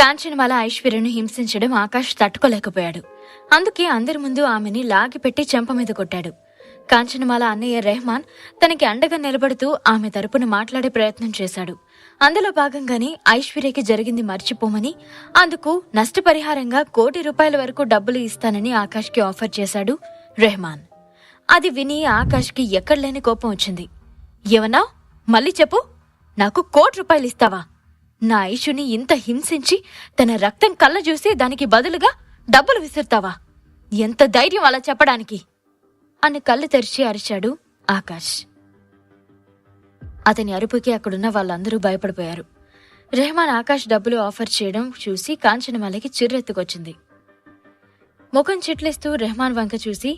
కాంచనమాల ఐశ్వర్యను హింసించడం ఆకాష్ తట్టుకోలేకపోయాడు. అందుకే అందరి ముందు ఆమెని లాగిపెట్టి చెంప మీద కొట్టాడు. కాంచనమాల అన్నయ్య రెహమాన్ తనకి అండగా నిలబడుతూ ఆమె తరపున మాట్లాడే ప్రయత్నం చేశాడు. అందులో భాగంగానే ఐశ్వర్యకి జరిగింది మర్చిపోమని, అందుకు నష్టపరిహారంగా ₹1,00,00,000 వరకు డబ్బులు ఇస్తానని ఆకాష్కి ఆఫర్ చేశాడు రెహమాన్. అది విని ఆకాష్కి ఎక్కడలేని కోపం వచ్చింది. ఏమన్నావ్? మళ్ళీ చెప్పు. నాకు ₹1,00,00,000 ఇస్తావా? నా ఐషుని ఇంత హింసించి తన రక్తం కళ్ళ చూసి దానికి బదులుగా డబ్బులు విసురుతావా? ఎంత ధైర్యం అలా చెప్పడానికి అని కళ్ళు తెరిచి అరిచాడు ఆకాష్. అతని అరుపుకి అక్కడున్న వాళ్ళందరూ భయపడిపోయారు. రెహమాన్ ఆకాష్ డబ్బులు ఆఫర్ చేయడం చూసి కాంచనమాలకి చిర్రెత్తుకొచ్చింది. ముఖం చిట్లిస్తూ రెహమాన్ వంక చూసి,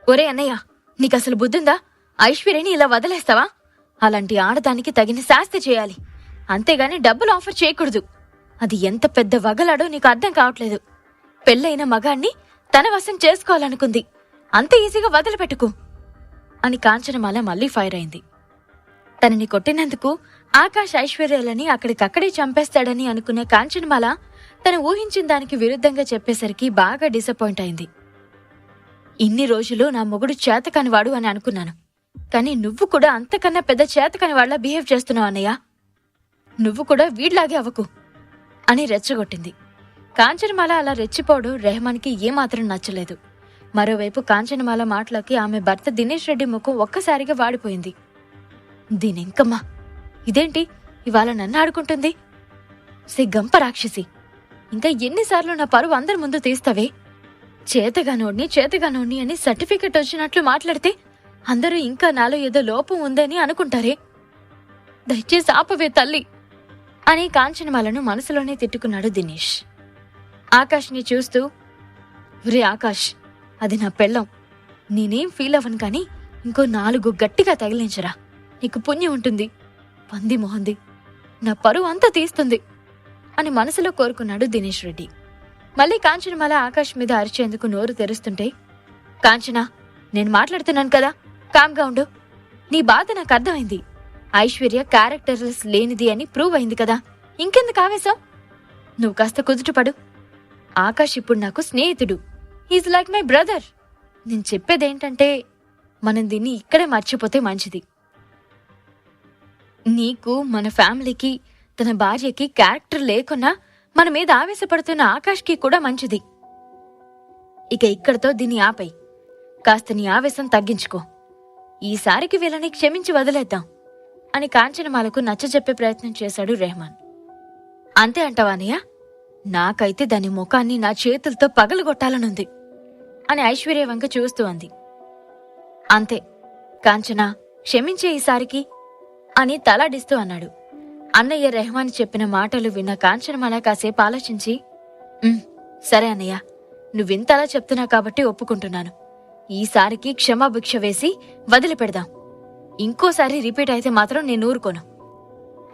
ఒరే అన్నయ్య, నీకసలు బుద్ధుందా? ఐశ్వర్యని ఇలా వదిలేస్తావా? అలాంటి ఆడదానికి తగిన శాస్తి చేయాలి, అంతేగాని డబ్బులు ఆఫర్ చేయకూడదు. అది ఎంత పెద్ద వగలాడో నీకు అర్థం కావట్లేదు. పెళ్ళైన మగాణ్ణి తన వశం చేసుకోవాలనుకుంది, అంత ఈజీగా వదిలిపెట్టుకు అని కాంచనమాల మళ్లీ ఫైర్ అయింది. తనని కొట్టినందుకు ఆకాష్ ఐశ్వర్యాలని అక్కడికక్కడే చంపేస్తాడని అనుకున్న కాంచనమాల తను ఊహించిన దానికి విరుద్ధంగా చెప్పేసరికి బాగా డిసప్పాయింట్ అయింది. ఇన్ని రోజులు నా మొగుడు చేతకానివాడు అని అనుకున్నాను, కానీ నువ్వు కూడా అంతకన్నా పెద్ద చేతకానివాళ్లా బిహేవ్ చేస్తున్నావు అన్నయ్య. నువ్వు కూడా వీడ్లాగే అవ్వకు అని రెచ్చగొట్టింది. కాంచనమాల అలా రెచ్చిపోవడం రెహమాన్కి ఏమాత్రం నచ్చలేదు. మరోవైపు కాంచనమాల మాటలకి ఆమె భర్త దినేష్ రెడ్డి ముఖం ఒక్కసారిగా వాడిపోయింది. దీనెంకమ్మా, ఇదేంటి ఇవాళ నన్ను ఆడుకుంటుంది? సిగ్గంప రాక్షసి, ఇంకా ఎన్నిసార్లు నా పరువు అందరి ముందు తీస్తావే? చేతగానోడ్ని అని సర్టిఫికెట్ వచ్చినట్లు మాట్లాడితే అందరూ ఇంకా నాలో ఏదో లోపం ఉందని అనుకుంటారే. దయచేసి ఆపవే తల్లి అని కాంచనమాలను మనసులోనే తిట్టుకున్నాడు దినేష్. ఆకాష్ని చూస్తూ, రే ఆకాష్, అది నా పెళ్ళం, నేనేం ఫీల్ అవ్వను, కానీ ఇంకో 4 గట్టిగా తగిలించరా, నీకు పుణ్యం ఉంటుంది. పంది మొహంది, నా పరువు అంతా తీస్తుంది అని మనసులో కోరుకున్నాడు దినేష్ రెడ్డి. మళ్లీ కాంచనమాల ఆకాష్ మీద అరిచేందుకు నోరు తెరుస్తుంటే, కాంచనా, నేను మాట్లాడుతున్నాను కదా, కామ్గా ఉండు. నీ బాధ నాకు అర్థమైంది. ఐశ్వర్య క్యారెక్టర్లెస్ లేనిది అని ప్రూవ్ అయింది కదా, ఇంకెందుకు ఆవేశం? నువ్వు కాస్త కుదుటపడు. ఆకాష్ ఇప్పుడు నాకు స్నేహితుడు, హీజ్ లైక్ మై బ్రదర్. నేను చెప్పేదేంటంటే, మనం దీన్ని ఇక్కడే మర్చిపోతే మంచిది. నీకు, మన ఫ్యామిలీకి, తన భార్యకి క్యారెక్టర్ లేకున్నా మన మీద ఆవేశపడుతున్న ఆకాష్కి కూడా మంచిది. ఇక ఇక్కడతో దీన్ని ఆపై, కాస్త నీ ఆవేశం తగ్గించుకో. ఈసారికి వీళ్ళని క్షమించి వదిలేద్దాం అని కాంచనమాలకు నచ్చజెప్పే ప్రయత్నం చేశాడు రెహమాన్. అంతే అంటావానయ్య? నాకైతే దాని ముఖాన్ని నా చేతులతో పగలగొట్టాలనుంది అని ఐశ్వర్య వంక చూస్తూ అంది. అంతే కాంచనా, క్షమించే ఈసారికి అని తలాడిస్తూ అన్నాడు. అన్నయ్య రెహమాన్ చెప్పిన మాటలు విన్న కాంచనమాల కాసేపు ఆలోచించి, సరే అన్నయ్య, నువ్వింతలా చెప్తున్నావు కాబట్టి ఒప్పుకుంటున్నాను. ఈసారికి క్షమాభిక్ష వేసి వదిలిపెడదాం. ఇంకోసారి రిపీట్ అయితే మాత్రం నేను ఊరుకోను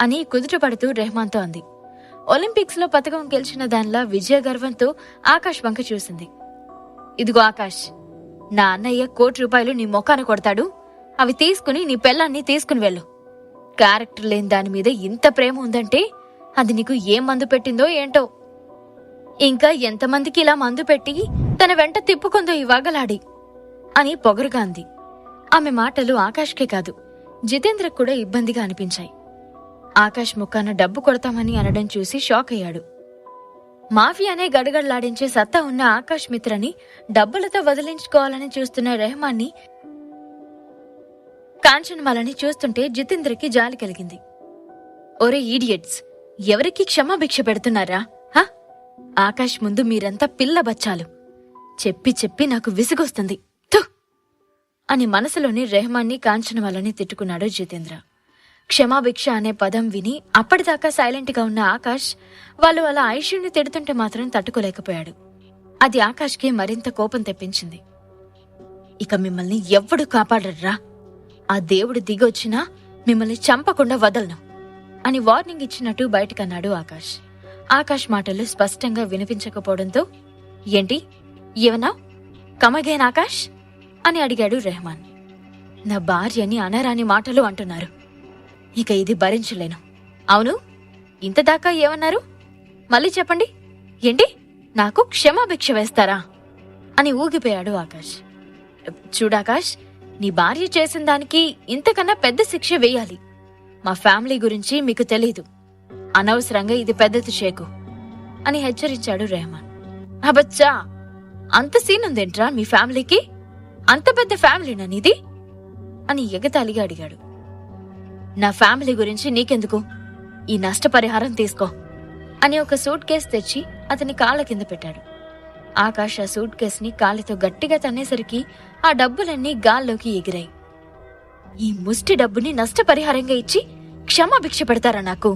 అని కుదుటపడుతూ రెహమాన్తో అంది. ఒలింపిక్స్ లో పతకం గెలిచిన దానిలా విజయ గర్వంతో ఆకాష్ వంక చూసింది. ఇదిగో ఆకాష్, నా అన్నయ్య ₹1,00,00,000 నీ మొఖాన కొడతాడు, అవి తీసుకుని నీ పెళ్ళాన్ని తీసుకుని వెళ్ళు. క్యారెక్టర్ లేని దాని మీద ఇంత ప్రేమ ఉందంటే అది నీకు ఏం మందు పెట్టిందో ఏంటో. ఇంకా ఎంతమందికి ఇలా మందు పెట్టి తన వెంట తిప్పుకుందో ఈ వగలాడి అని పొగరుగా అంది. ఆమె మాటలు ఆకాష్కే కాదు, జితేంద్రకు కూడా ఇబ్బందిగా అనిపించాయి. ఆకాష్ ముఖాన డబ్బు కొడతామని అనడం చూసి షాక్ అయ్యాడు. మాఫియానే గడగడలాడించే సత్తా ఉన్న ఆకాష్ మిత్రని డబ్బులతో వదిలించుకోవాలని చూస్తున్న రెహమాన్ని, కాంచనమాలని చూస్తుంటే జితేంద్రకి జాలి కలిగింది. ఒరే ఈడియట్స్, ఎవరికి క్షమాభిక్ష పెడుతున్నారా? ఆకాష్ ముందు మీరంతా పిల్ల బచ్చాలు. చెప్పి చెప్పి నాకు విసుగొస్తుంది అని మనసులోని రెహమాన్ని, కాంచనమాలని తిట్టుకున్నాడు జితేంద్ర. క్షమాభిక్ష అనే పదం విని అప్పటిదాకా సైలెంట్గా ఉన్న ఆకాష్ వాళ్ళు అలా ఐషుని తిడుతుంటే మాత్రం తట్టుకోలేకపోయాడు. అది ఆకాష్కి మరింత కోపం తెప్పించింది. ఇక మిమ్మల్ని ఎవ్వడు కాపాడర్రా, ఆ దేవుడు దిగొచ్చినా మిమ్మల్ని చంపకుండా వదలను అని వార్నింగ్ ఇచ్చినట్టు బయటకన్నాడు ఆకాష్. ఆకాష్ మాటలు స్పష్టంగా వినిపించకపోవడంతో, ఏంటి ఏమన్నా, కమగేన్ ఆకాష్ అని అడిగాడు రెహమాన్. నా భార్యని అనరాని మాటలు అంటున్నారు, ఇక ఇది భరించలేను. అవును, ఇంతదాకా ఏమన్నారు? మళ్ళీ చెప్పండి. ఏంటి, నాకు క్షమాభిక్ష వేస్తారా అని ఊగిపోయాడు ఆకాష్. చూడాకాష్, నీ భార్య చేసిన దానికి ఇంతకన్నా పెద్ద శిక్ష వేయాలి. మా ఫ్యామిలీ గురించి మీకు తెలీదు. అనవసరంగా ఇది పెద్దది చేయకు అని హెచ్చరించాడు రెహమాన్. అబచ్చా, అంత సీన్ ఉందేంట్రా మీ ఫ్యామిలీకి? అంత పెద్ద ఫ్యామిలీనా నీది అని ఎగతాళిగా అడిగాడు. నా ఫ్యామిలీ గురించి నీకెందుకు? ఈ నష్టపరిహారం తీసుకో అని ఒక సూట్ కేస్ తెచ్చి అతని కాళ్ళ కింద పెట్టాడు. ఆకాష్ ఆ సూట్ కేస్ ని కాలితో గట్టిగా తన్నేసరికి ఆ డబ్బులన్నీ గాల్లోకి ఎగిరాయి. ఈ ముష్టి డబ్బుని నష్టపరిహారంగా ఇచ్చి క్షమాభిక్ష పెడతారా నాకు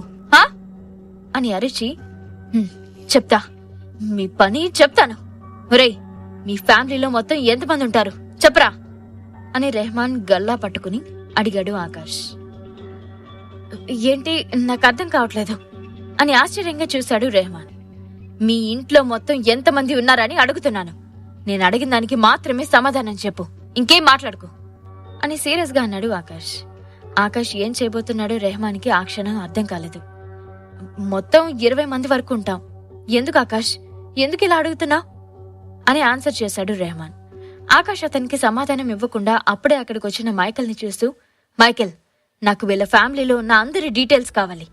అని అరిచి, చెప్తా, మీ పని చెప్తాను. ఒరేయ్, మీ ఫ్యామిలీలో మొత్తం ఎంతమంది ఉంటారు చెప్పరా అని రెహమాన్ గల్లా పట్టుకుని అడిగాడు ఆకాష్. ఏంటి, నాకు అర్థం కావట్లేదు అని ఆశ్చర్యంగా చూశాడు రెహమాన్. మీ ఇంట్లో మొత్తం ఎంతమంది ఉన్నారని అడుగుతున్నాను. నేను అడిగిన దానికి మాత్రమే సమాధానం చెప్పు, ఇంకేం మాట్లాడుకో అని సీరియస్ గా అన్నాడు ఆకాష్. ఆకాష్ ఏం చేయబోతున్నాడో రెహమాన్కి ఆ క్షణం అర్థం కాలేదు. మొత్తం 20 మంది వరకు ఉంటాం. ఎందుకు ఆకాష్, ఎందుకు ఇలా అడుగుతున్నావు అని ఆన్సర్ చేశాడు రెహమాన్. ఆకాష్ అతనికి సమాధానం ఇవ్వకుండా అప్పుడే అక్కడికి వచ్చిన మైకేల్ ని చూస్తూ, మైకేల్, నాకు వీళ్ళ ఫ్యామిలీలో ఉన్న అందరి డీటెయిల్స్ కావాలి.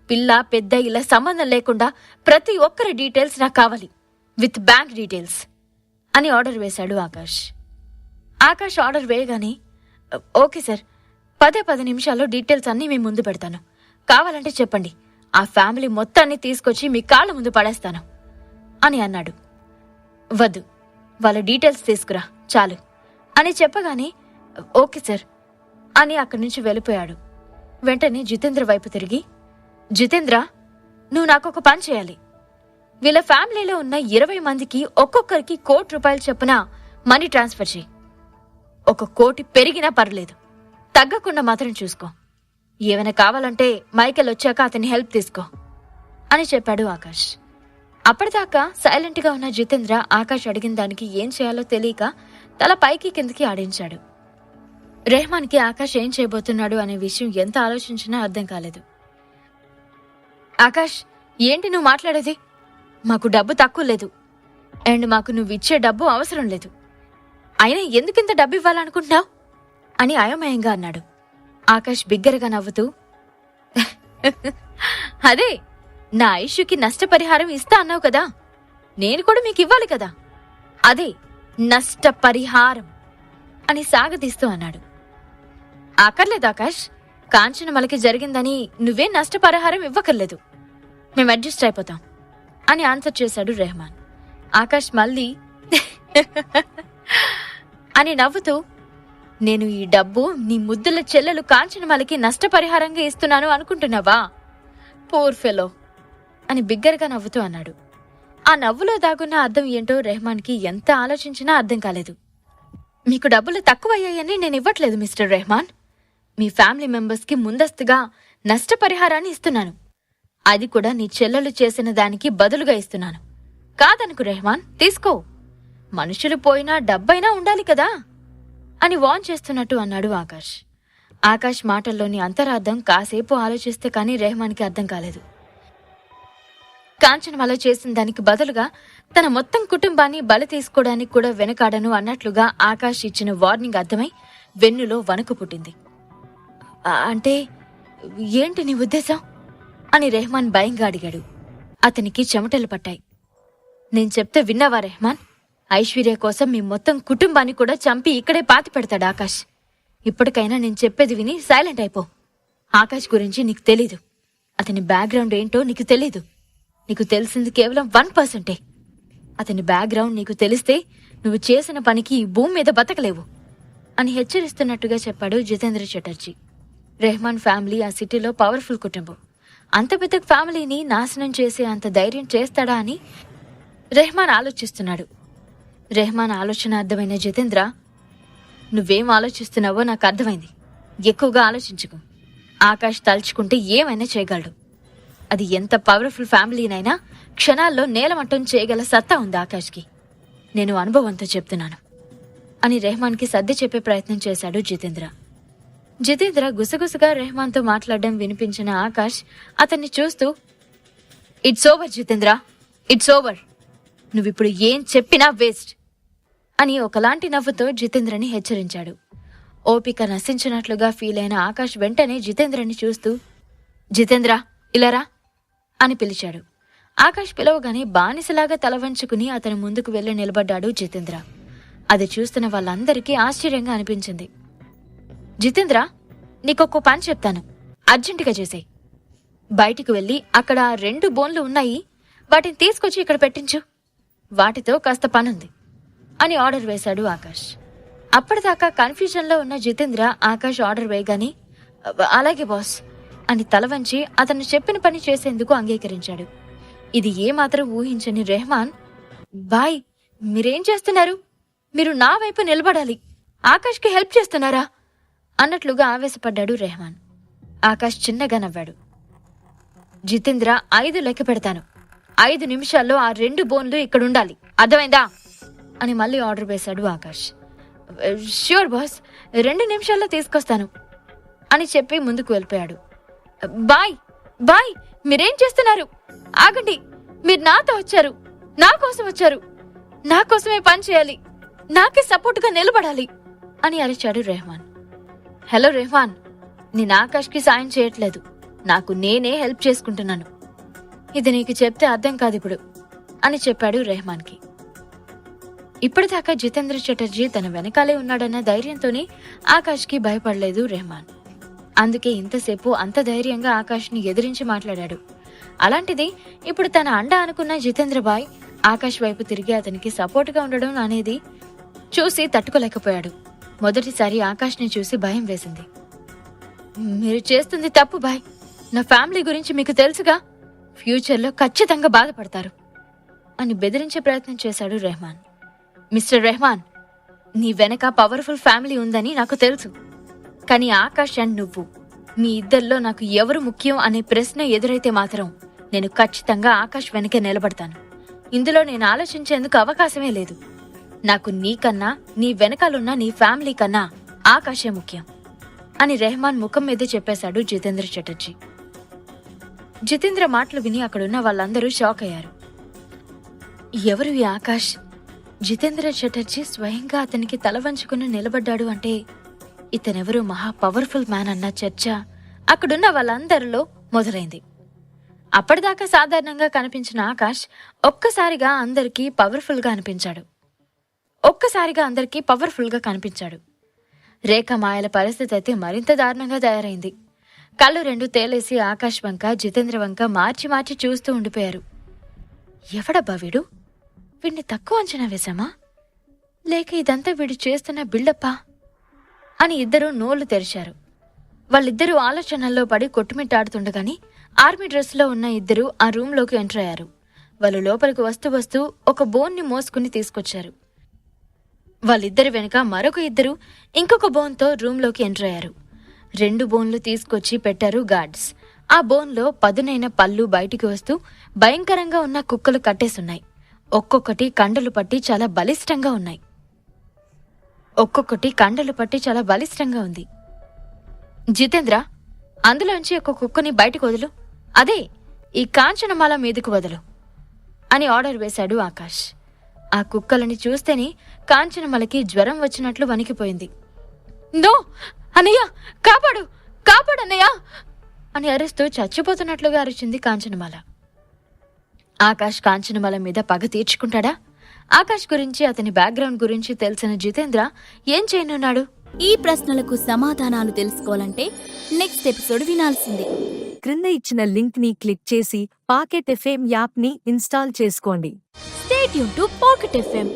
పిల్ల పెద్ద ఇలా సంబంధం లేకుండా ప్రతి ఒక్కరి డీటెయిల్స్ నాకు కావాలి, విత్ బ్యాంక్ డీటెయిల్స్ అని ఆర్డర్ వేశాడు ఆకాష్. ఆకాష్ ఆర్డర్ వేయగానే, ఓకే సార్, 10 నిమిషాల్లో డీటెయిల్స్ అన్ని మీ ముందు పెడతాను. కావాలంటే చెప్పండి, ఆ ఫ్యామిలీ మొత్తాన్ని తీసుకొచ్చి మీ కాళ్ళ ముందు పడేస్తాను అని అన్నాడు. వద్దు, వాళ్ళ డీటెయిల్స్ తీసుకురా చాలు అని చెప్పగానే, ఓకే సార్ అని అక్కడి నుంచి వెళ్ళిపోయాడు. వెంటనే జితేంద్ర వైపు తిరిగి, జితేంద్ర, నువ్వు నాకొక పని చేయాలి. వీళ్ళ ఫ్యామిలీలో ఉన్న 20 మందికి ఒక్కొక్కరికి ₹1,00,00,000 చొప్పున మనీ ట్రాన్స్ఫర్ చేయి. 1 కోటి పెరిగినా పర్లేదు, తగ్గకుండా మాత్రం చూసుకో. ఏమైనా కావాలంటే మైకేల్ వచ్చాక అతని హెల్ప్ తీసుకో అని చెప్పాడు ఆకాష్. అప్పటిదాకా సైలెంట్ గా ఉన్న జితేంద్ర ఆకాష్ అడిగిన దానికి ఏం చేయాలో తెలియక తల పైకి కిందకి ఆడించాడు. రెహమాన్కి ఆకాష్ ఏం చేయబోతున్నాడు అనే విషయం ఎంత ఆలోచించినా అర్థం కాలేదు. ఆకాష్, ఏంటి నువ్వు మాట్లాడేది? మాకు డబ్బు తక్కువ లేదు, అండ్ మాకు నువ్వు ఇచ్చే డబ్బు అవసరం లేదు. అయినా ఎందుకింత డబ్బు ఇవ్వాలనుకుంటున్నావు అని అయోమయంగా అన్నాడు. ఆకాష్ బిగ్గరగా నవ్వుతూ, అదే, నా ఐష్యూకి నష్టపరిహారం ఇస్తా అన్నావు కదా, నేను కూడా మీకు ఇవ్వాలి కదా, అదే నష్టపరిహారం అని సాగదీస్తూ అన్నాడు. అక్కర్లేదు ఆకాష్, కాంచనమలకి జరిగిందని నువ్వేం నష్టపరిహారం ఇవ్వకర్లేదు, మేము అడ్జస్ట్ అయిపోతాం అని ఆన్సర్ చేశాడు రెహమాన్. ఆకాష్ మళ్ళీ అని నవ్వుతూ, నేను ఈ డబ్బు నీ ముద్దుల చెల్లెలు కాంచనమలకి నష్టపరిహారంగా ఇస్తున్నాను అనుకుంటున్నావా? పూర్ ఫెలో అని బిగ్గరగా నవ్వుతూ అన్నాడు. ఆ నవ్వులో దాగున్న అర్థం ఏంటో రెహమాన్కి ఎంత ఆలోచించినా అర్థం కాలేదు. మీకు డబ్బులు తక్కువయ్యాయని నేను ఇవ్వట్లేదు మిస్టర్ రెహమాన్. మీ ఫ్యామిలీ మెంబర్స్కి ముందస్తుగా నష్టపరిహారాన్ని ఇస్తున్నాను. అది కూడా నీ చెల్లెలు చేసిన దానికి బదులుగా ఇస్తున్నాను. కాదనుకు రెహమాన్, తీసుకో. మనుషులు పోయినా డబ్బైనా ఉండాలి కదా అని వాన్ చేస్తున్నట్టు అన్నాడు ఆకాష్. ఆకాష్ మాటల్లోని అంతరార్థం కాసేపు ఆలోచిస్తే కానీ రెహమాన్కి అర్థం కాలేదు. కాంచనమాల చేసిన దానికి బదులుగా తన మొత్తం కుటుంబాన్ని బలి తీసుకోవడానికి కూడా వెనకాడను అన్నట్లుగా ఆకాష్ ఇచ్చిన వార్నింగ్ అర్థమై వెన్నులో వణుకు పుట్టింది. అంటే ఏంటి నీ ఉద్దేశం అని రెహమాన్ భయంగా అడిగాడు. అతనికి చెమటలు పట్టాయి. నేను చెప్తే విన్నావా రెహమాన్? ఐశ్వర్య కోసం మీ మొత్తం కుటుంబాన్ని కూడా చంపి ఇక్కడే పాతి పెడతాడు ఆకాష్. ఇప్పటికైనా నేను చెప్పేది విని సైలెంట్ అయిపో. ఆకాష్ గురించి నీకు తెలీదు, అతని బ్యాక్గ్రౌండ్ ఏంటో నీకు తెలీదు. నీకు తెలిసింది కేవలం 1%. అతని బ్యాక్గ్రౌండ్ నీకు తెలిస్తే నువ్వు చేసిన పనికి ఈ భూమి మీద బతకలేవు అని హెచ్చరిస్తున్నట్టుగా చెప్పాడు జితేంద్ర చటర్జీ. రెహమాన్ ఫ్యామిలీ ఆ సిటీలో పవర్ఫుల్ కుటుంబం. అంత పెద్ద ఫ్యామిలీని నాశనం చేసే అంత ధైర్యం చేస్తాడా అని రెహమాన్ ఆలోచిస్తున్నాడు. రెహమాన్ ఆలోచన అర్థమైన జితేంద్ర, నువ్వేం ఆలోచిస్తున్నావో నాకు అర్థమైంది. ఎక్కువగా ఆలోచించుకో. ఆకాష్ తలుచుకుంటే ఏమైనా చేయగలడు. అది ఎంత పవర్ఫుల్ ఫ్యామిలీనైనా క్షణాల్లో నేలమట్టం చేయగల సత్తా ఉంది ఆకాష్కి. నేను అనుభవంతో చెప్తున్నాను అని రెహమాన్కి సర్ది చెప్పే ప్రయత్నం చేశాడు జితేంద్ర. జితేంద్ర గుసగుసగా రెహమాన్తో మాట్లాడడం వినిపించిన ఆకాష్ అతన్ని చూస్తూ, it's over Jitendra, it's over. నువ్విప్పుడు ఏం చెప్పినా వేస్ట్ అని ఒకలాంటి నవ్వుతో జితేంద్రని హెచ్చరించాడు. ఓపిక నశించినట్లుగా ఫీల్ అయిన ఆకాష్ వెంటనే జితేంద్రని చూస్తూ, జితేంద్ర ఇలారా అని పిలిచాడు. ఆకాష్ పిలవగానే బానిసలాగా తల వంచుకుని అతని ముందుకు వెళ్లి నిలబడ్డాడు జితేంద్ర. అది చూస్తున్న వాళ్ళందరికీ ఆశ్చర్యంగా అనిపించింది. జితేంద్ర, నీకొక్క పని చెప్తాను, అర్జెంటుగా చేసేయ్. బయటికి వెళ్లి అక్కడ 2 బోన్లు ఉన్నాయి, వాటిని తీసుకొచ్చి ఇక్కడ పెట్టించు. వాటితో కాస్త పనుంది అని ఆర్డర్ వేశాడు ఆకాష్. అప్పటిదాకా కన్ఫ్యూజన్లో ఉన్న జితేంద్ర ఆకాష్ ఆర్డర్ వేయగానే అలాగే బాస్ అని తల వంచి అతను చెప్పిన పని చేసేందుకు అంగీకరించాడు. ఇది ఏమాత్రం ఊహించని రెహమాన్, బాయ్ మీరేం చేస్తున్నారు? మీరు నా వైపు నిలబడాలి, ఆకాష్కి హెల్ప్ చేస్తున్నారా అన్నట్లుగా ఆవేశపడ్డాడు రెహమాన్. ఆకాష్ చిన్నగా నవ్వాడు. జితేంద్ర 5 లెక్క పెడతాను, 5 నిమిషాల్లో ఆ 2 బోన్లు ఇక్కడుండాలి, అర్థమైందా అని మళ్ళీ ఆర్డర్ వేశాడు ఆకాష్. ష్యూర్ బాస్, 2 నిమిషాల్లో తీసుకొస్తాను అని చెప్పి ముందుకు వెళ్ళిపోయాడు. బాయ్ బాయ్ మీరేం చేస్తున్నారు? ఆగండి, మీరు నాతో వచ్చారు, నా కోసం వచ్చారు, నా కోసమే పని చేయాలి, నాకే సపోర్టుగా నిలబడాలి అని అరిచాడు రెహమాన్. హలో రెహమాన్, నేను ఆకాష్కి సాయం చేయట్లేదు, నాకు నేనే హెల్ప్ చేసుకుంటున్నాను. ఇది నీకు చెప్తే అర్థం కాదు ఇప్పుడు అని చెప్పాడు రెహమాన్కి. ఇప్పటిదాకా జితేంద్ర చటర్జీ తన వెనకాలే ఉన్నాడన్న ధైర్యంతోనే ఆకాష్కి భయపడలేదు రెహమాన్. అందుకే ఇంతసేపు అంత ధైర్యంగా ఆకాష్ని ఎదిరించి మాట్లాడాడు. అలాంటిది ఇప్పుడు తన అండ అనుకున్న జితేంద్ర బాయ్ ఆకాష్ వైపు తిరిగి అతనికి సపోర్టుగా ఉండడం అనేది చూసి తట్టుకోలేకపోయాడు. మొదటిసారి ఆకాష్ని చూసి భయం వేసింది. మీరు చేస్తుంది తప్పు బాయ్, నా ఫ్యామిలీ గురించి మీకు తెలుసుగా, ఫ్యూచర్లో ఖచ్చితంగా బాధపడతారు అని బెదిరించే ప్రయత్నం చేశాడు రెహమాన్. మిస్టర్ రెహమాన్, నీ వెనక పవర్ఫుల్ ఫ్యామిలీ ఉందని నాకు తెలుసు, కానీ ఆకాష్ అండ్ నువ్వు, మీ ఇద్దరిలో నాకు ఎవరు ముఖ్యం అనే ప్రశ్న ఎదురైతే మాత్రం నేను ఖచ్చితంగా ఆకాష్ వెనకే నిలబడతాను. ఇందులో నేను ఆలోచించేందుకు అవకాశమే లేదు. నాకు నీకన్నా, నీ వెనకాలన్న నీ ఫ్యామిలీ కన్నా ఆకాశే ముఖ్యం అని రెహమాన్ ముఖం మీద చెప్పేశాడు జితేంద్ర చటర్జీ. జితేంద్ర మాటలు విని అక్కడున్న వాళ్ళందరూ షాక్ అయ్యారు. ఎవరు ఈ ఆకాష్? జితేంద్ర చటర్జీ స్వయంగా అతనికి తల వంచుకుని నిలబడ్డాడు అంటే ఇతనెవరూ మహా పవర్ఫుల్ మ్యాన్ అన్న చర్చ అక్కడున్న వాళ్ళందరిలో మొదలైంది. అప్పటిదాకా సాధారణంగా కనిపించిన ఆకాష్ ఒక్కసారిగా అందరికీ పవర్ఫుల్ గా కనిపించాడు. రేఖ మాయల పరిస్థితి అయితే మరింత దారుణంగా తయారైంది. కళ్ళు 2 తేలేసి ఆకాష్ వంక జితేంద్ర వంక మార్చి మార్చి చూస్తూ ఉండిపోయారు. ఎవడబ్బా వీడు? వీడిని తక్కువ అంచనా వేశామా, లేక ఇదంతా వీడు చేస్తున్న బిల్డప్పా అని ఇద్దరూ నోళ్లు తెరిచారు. వాళ్ళిద్దరూ ఆలోచనల్లో పడి కొట్టుమిట్టాడుతుండగాని ఆర్మీ డ్రెస్లో ఉన్న ఇద్దరు ఆ రూంలోకి ఎంటర్ అయ్యారు. వాళ్ళు లోపలికి వస్తూ ఒక బోన్ని మోసుకుని తీసుకొచ్చారు. వాళ్ళిద్దరి వెనుక మరొక ఇద్దరు ఇంకొక బోన్తో రూంలోకి ఎంటర్ అయ్యారు. 2 బోన్లు తీసుకొచ్చి పెట్టారు గార్డ్స్. ఆ బోన్లో పదునైన పళ్ళు బయటికి వస్తూ భయంకరంగా ఉన్న కుక్కలు కట్టేసున్నాయి. ఒక్కొక్కటి కండలు పట్టి చాలా బలిష్టంగా ఉంది. జితేంద్ర, అందులోంచి ఒక కుక్కని బయటకు వదులు, అదే ఈ కాంచనమాల మీదకు వదులు అని ఆర్డర్ వేశాడు ఆకాష్. ఆ కుక్కలని చూస్తేనే కాంచనమాలకి జ్వరం వచ్చినట్లు వణికిపోయింది. నో అన్నయ్య, కాపాడు కాపాడన్నయ్య అని అరుస్తూ చచ్చిపోతున్నట్లుగా అరిచింది కాంచనమాల. ఆకాష్ కాంచనమాల మీద పగ తీర్చుకుంటాడా? ఆకాష్ గురించి, అతని బ్యాక్గ్రౌండ్ గురించి తెలిసిన జితేంద్ర ఏం చేయనున్నాడు? ఈ ప్రశ్నలకు సమాధానాలు తెలుసుకోవాలంటే నెక్స్ట్ ఎపిసోడ్ వినాల్సిందే. క్రింద ఇచ్చిన లింక్ ని క్లిక్ చేసి పాకెట్ ఎఫ్ఎం యాప్ ని ఇన్స్టాల్ చేసుకోండి. Stay tune to pocket FM.